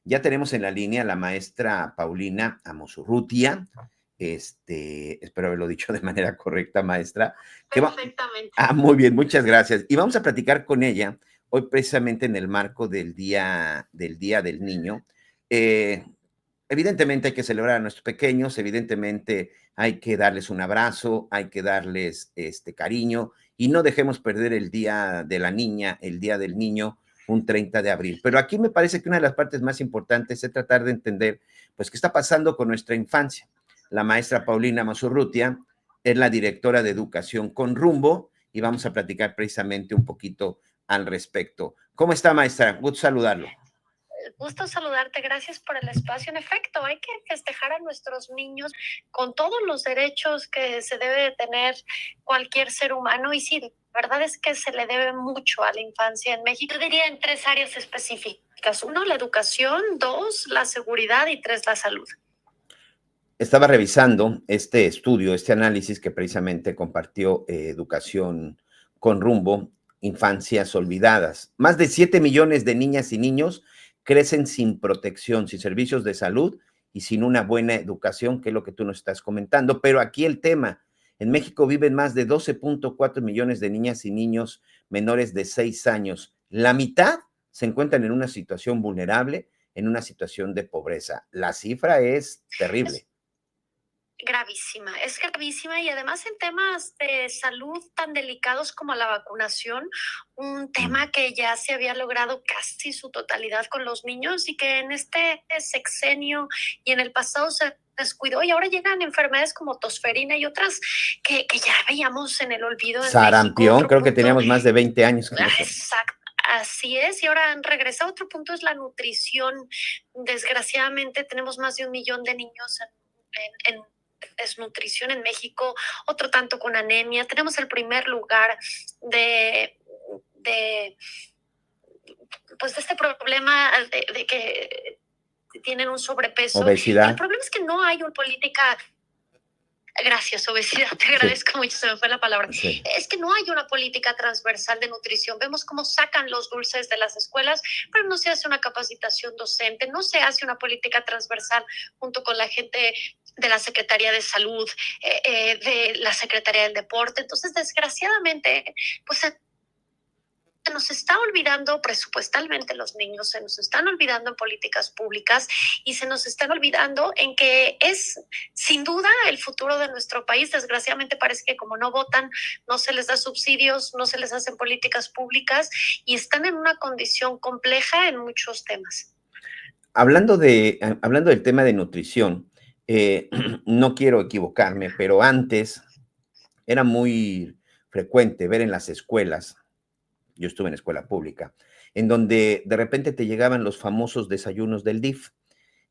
Ya tenemos en la línea a la maestra Paulina Amosurrutia. Espero haberlo dicho de manera correcta, maestra. Perfectamente. Muy bien, muchas gracias. Y vamos a platicar con ella hoy precisamente en el marco del Día del Niño. Evidentemente hay que celebrar a nuestros pequeños, evidentemente hay que darles un abrazo, hay que darles cariño y no dejemos perder el Día de la Niña, el Día del Niño, un 30 de abril. Pero aquí me parece que una de las partes más importantes es tratar de entender, pues, qué está pasando con nuestra infancia. La maestra Paulina Masurrutia es la directora de Educación con Rumbo y vamos a platicar precisamente un poquito al respecto. ¿Cómo está, maestra? Gusto saludarlo. Gusto saludarte, gracias por el espacio. En efecto, hay que festejar a nuestros niños con todos los derechos que se debe de tener cualquier ser humano. Y sí, la verdad es que se le debe mucho a la infancia en México. Yo diría en 3 áreas específicas. 1, la educación; 2, la seguridad; y 3, la salud. Estaba revisando este estudio, este análisis que precisamente compartió Educación con Rumbo, Infancias Olvidadas. Más de 7 millones de niñas y niños crecen sin protección, sin servicios de salud y sin una buena educación, que es lo que tú nos estás comentando. Pero aquí el tema, en México viven más de 12.4 millones de niñas y niños menores de 6 años. La mitad se encuentran en una situación vulnerable, en una situación de pobreza. La cifra es terrible. Es gravísima, y además en temas de salud tan delicados como la vacunación, un tema que ya se había logrado casi su totalidad con los niños y que en este sexenio y en el pasado se descuidó, y ahora llegan enfermedades como tosferina y otras que ya veíamos en el olvido en Sarampión, México. creo que teníamos más de 20 años con eso. Exacto. Así es, y ahora regresa. Otro punto es la nutrición. Desgraciadamente tenemos más de 1 millón de niños en desnutrición en México, otro tanto con anemia. Tenemos el primer lugar de pues de este problema de que tienen un sobrepeso. Obesidad. Y el problema es que no hay una política. Gracias, obesidad, te agradezco mucho, se me fue la palabra. Sí. Es que no hay una política transversal de nutrición. Vemos cómo sacan los dulces de las escuelas, pero no se hace una capacitación docente, no se hace una política transversal junto con la gente de la Secretaría de Salud, de la Secretaría del Deporte. Entonces, desgraciadamente, pues se nos está olvidando presupuestalmente los niños, se nos están olvidando en políticas públicas y se nos están olvidando en que es sin duda el futuro de nuestro país. Desgraciadamente parece que como no votan, no se les da subsidios, no se les hacen políticas públicas y están en una condición compleja en muchos temas. Hablando del tema de nutrición, no quiero equivocarme, pero antes era muy frecuente ver en las escuelas, yo estuve en escuela pública, en donde de repente te llegaban los famosos desayunos del DIF,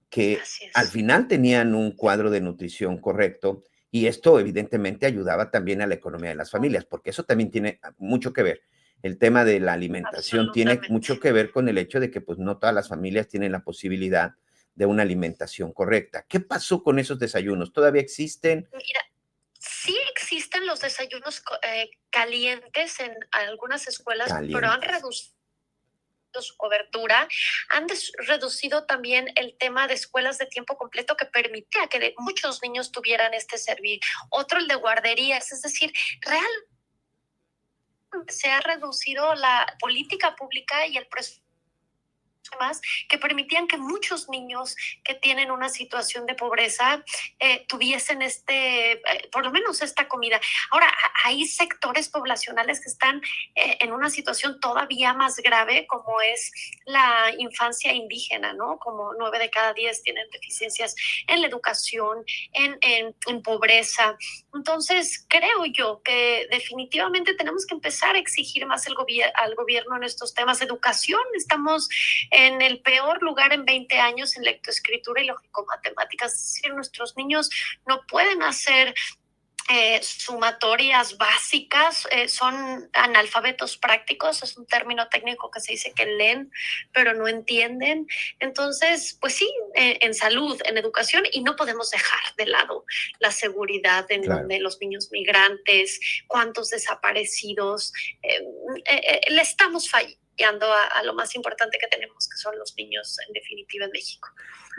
que al final tenían un cuadro de nutrición correcto, y esto evidentemente ayudaba también a la economía de las familias, porque eso también tiene mucho que ver. El tema de la alimentación tiene mucho que ver con el hecho de que pues no todas las familias tienen la posibilidad de una alimentación correcta. ¿Qué pasó con esos desayunos? ¿Todavía existen? Mira, sí existen los desayunos calientes en algunas escuelas, pero han reducido su cobertura, han reducido también el tema de escuelas de tiempo completo que permitía que muchos niños tuvieran este servicio. Otro, el de guarderías, es decir, realmente se ha reducido la política pública y el presupuesto más que permitían que muchos niños que tienen una situación de pobreza tuviesen por lo menos esta comida. Ahora, hay sectores poblacionales que están en una situación todavía más grave, como es la infancia indígena, ¿no? Como 9 de cada 10 tienen deficiencias en la educación, en pobreza. Entonces, creo yo que definitivamente tenemos que empezar a exigir más al gobierno en estos temas de educación. Estamos en el peor lugar en 20 años en lectoescritura y lógico-matemáticas. Es decir, nuestros niños no pueden hacer sumatorias básicas, son analfabetos prácticos, es un término técnico que se dice que leen, pero no entienden. Entonces, pues sí, en salud, en educación, y no podemos dejar de lado la seguridad en donde los niños migrantes, cuántos desaparecidos, le estamos fallando a lo más importante que tenemos, que son los niños, en definitiva, en México.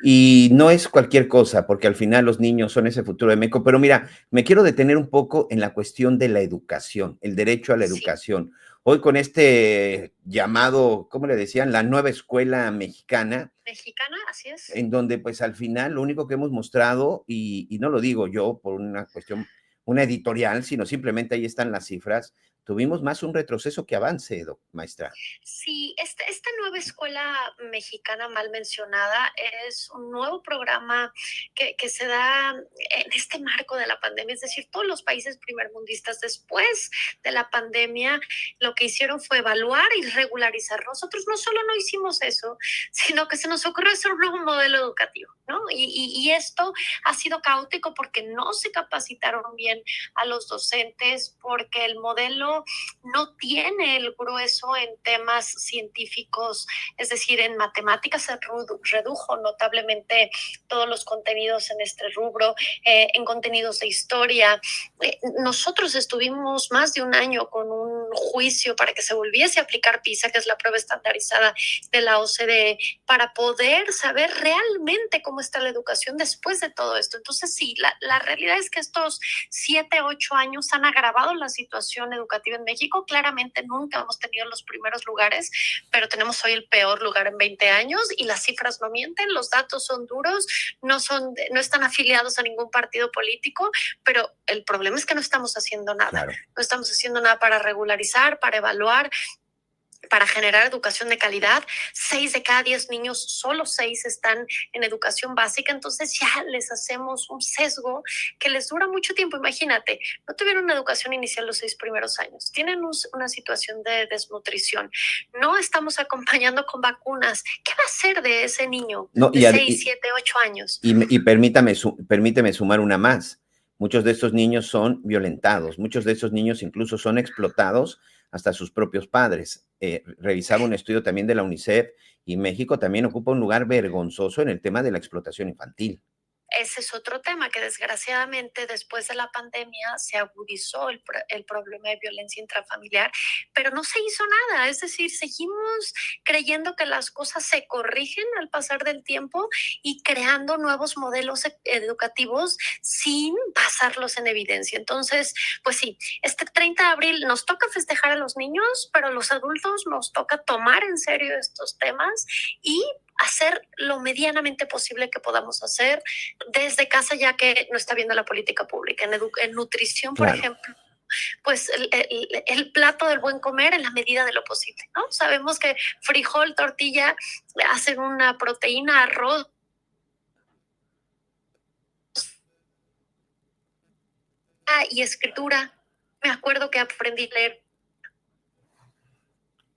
Y no es cualquier cosa, porque al final los niños son ese futuro de México. Pero mira, me quiero detener un poco en la cuestión de la educación, el derecho a la Sí. educación. Hoy con este llamado, ¿cómo le decían? La nueva escuela mexicana. Mexicana, así es. En donde pues al final lo único que hemos mostrado, y no lo digo yo por una cuestión, una editorial, sino simplemente ahí están las cifras, tuvimos más un retroceso que avance, maestra. Sí, esta nueva escuela mexicana mal mencionada es un nuevo programa que se da en este marco de la pandemia, es decir, todos los países primermundistas después de la pandemia lo que hicieron fue evaluar y regularizar. Nosotros no solo no hicimos eso, sino que se nos ocurrió hacer un nuevo modelo educativo, ¿no? Y esto ha sido caótico porque no se capacitaron bien a los docentes, porque el modelo no tiene el grueso en temas científicos, es decir, en matemáticas se redujo notablemente todos los contenidos en este rubro, en contenidos de historia. Nosotros estuvimos más de un año con un juicio para que se volviese a aplicar PISA, que es la prueba estandarizada de la OCDE, para poder saber realmente cómo está la educación después de todo esto. Entonces, sí, la realidad es que estos 7, 8 años han agravado la situación educativa en México. Claramente nunca hemos tenido los primeros lugares, pero tenemos hoy el peor lugar en 20 años y las cifras no mienten, los datos son duros, no están afiliados a ningún partido político, pero el problema es que no estamos haciendo nada. Claro. No estamos haciendo nada para regularizar, para evaluar, para generar educación de calidad. 6 de cada 10 niños, solo 6 están en educación básica, entonces ya les hacemos un sesgo que les dura mucho tiempo. Imagínate, no tuvieron una educación inicial los 6 primeros años, tienen una situación de desnutrición, no estamos acompañando con vacunas. ¿Qué va a hacer de ese niño de 6, 7, 8 años? Y permíteme sumar una más. Muchos de estos niños son violentados, muchos de esos niños incluso son explotados hasta sus propios padres. Revisaba un estudio también de la UNICEF y México también ocupa un lugar vergonzoso en el tema de la explotación infantil. Ese es otro tema que desgraciadamente después de la pandemia se agudizó el problema de violencia intrafamiliar, pero no se hizo nada. Es decir, seguimos creyendo que las cosas se corrigen al pasar del tiempo y creando nuevos modelos educativos sin basarlos en evidencia. Entonces, pues sí, este 30 de abril nos toca festejar a los niños, pero a los adultos nos toca tomar en serio estos temas y hacer lo medianamente posible que podamos hacer desde casa, ya que no está viendo la política pública. En nutrición, por ejemplo, pues el plato del buen comer en la medida de lo posible, ¿no? Sabemos que frijol, tortilla hacen una proteína, arroz y escritura. Me acuerdo que aprendí a leer,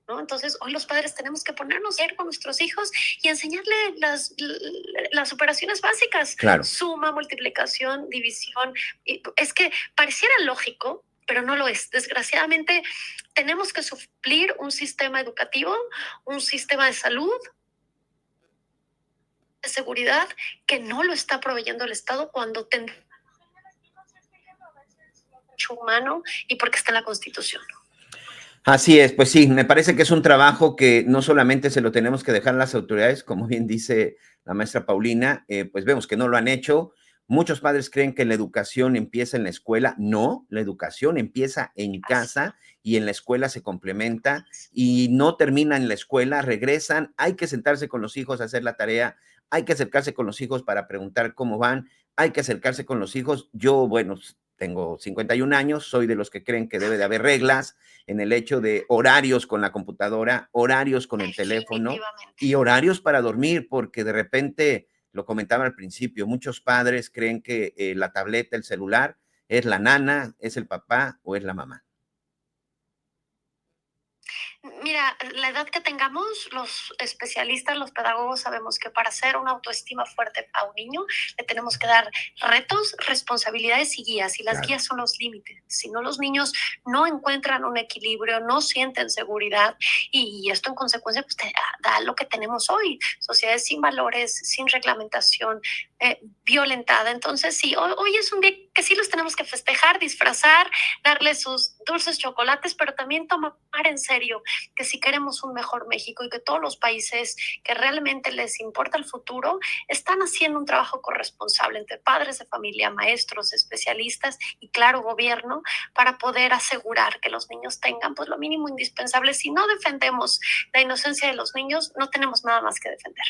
¿no? Entonces, hoy los padres tenemos que ponernos a ir con nuestros hijos y enseñarle las operaciones básicas. Claro. Suma, multiplicación, división. Es que pareciera lógico, pero no lo es. Desgraciadamente, tenemos que suplir un sistema educativo, un sistema de salud, de seguridad, que no lo está proveyendo el Estado cuando tendrá humano y porque está en la Constitución. Así es, pues sí, me parece que es un trabajo que no solamente se lo tenemos que dejar a las autoridades, como bien dice la maestra Paulina, pues vemos que no lo han hecho. Muchos padres creen que la educación empieza en la escuela. No, la educación empieza en casa y en la escuela se complementa y no termina en la escuela, regresan, hay que sentarse con los hijos a hacer la tarea, hay que acercarse con los hijos para preguntar cómo van, hay que acercarse con los hijos. Yo, bueno, tengo 51 años, soy de los que creen que debe de haber reglas en el hecho de horarios con la computadora, horarios con el teléfono y horarios para dormir, porque de repente, lo comentaba al principio, muchos padres creen que la tableta, el celular, es la nana, es el papá o es la mamá. Mira, la edad que tengamos, los especialistas, los pedagogos sabemos que para hacer una autoestima fuerte a un niño le tenemos que dar retos, responsabilidades y guías. Y las guías son los límites. Si no, los niños no encuentran un equilibrio, no sienten seguridad y esto en consecuencia pues, te da lo que tenemos hoy. Sociedades sin valores, sin reglamentación, violentada. Entonces sí, hoy es un día que sí los tenemos que festejar, disfrazar, darles sus dulces, chocolates, pero también tomar en serio que si queremos un mejor México y que todos los países que realmente les importa el futuro están haciendo un trabajo corresponsable entre padres de familia, maestros, especialistas y claro, gobierno para poder asegurar que los niños tengan pues lo mínimo indispensable. Si no defendemos la inocencia de los niños, no tenemos nada más que defender.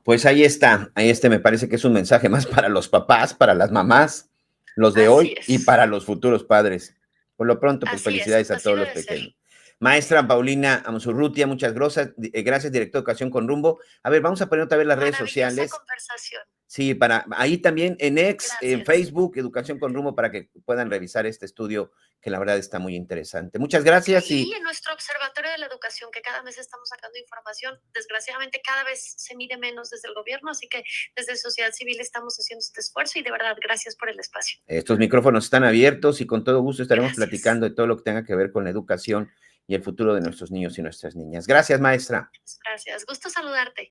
Pues ahí está, me parece que es un mensaje más para los papás, para las mamás, los de hoy y para los futuros padres. Por lo pronto, pues felicidades a todos los pequeños. Maestra Paulina Amzurrutia, muchas gracias, director de Educación con Rumbo. A ver, vamos a poner otra vez las redes sociales. Conversación. Sí, ahí también en X, en Facebook, Educación con Rumbo, para que puedan revisar este estudio que la verdad está muy interesante. Muchas gracias. Y en nuestro Observatorio de la Educación, que cada mes estamos sacando información, desgraciadamente cada vez se mide menos desde el gobierno, así que desde sociedad civil estamos haciendo este esfuerzo y de verdad, gracias por el espacio. Estos micrófonos están abiertos y con todo gusto estaremos platicando de todo lo que tenga que ver con la educación y el futuro de nuestros niños y nuestras niñas. Gracias, maestra. Gracias, gusto saludarte.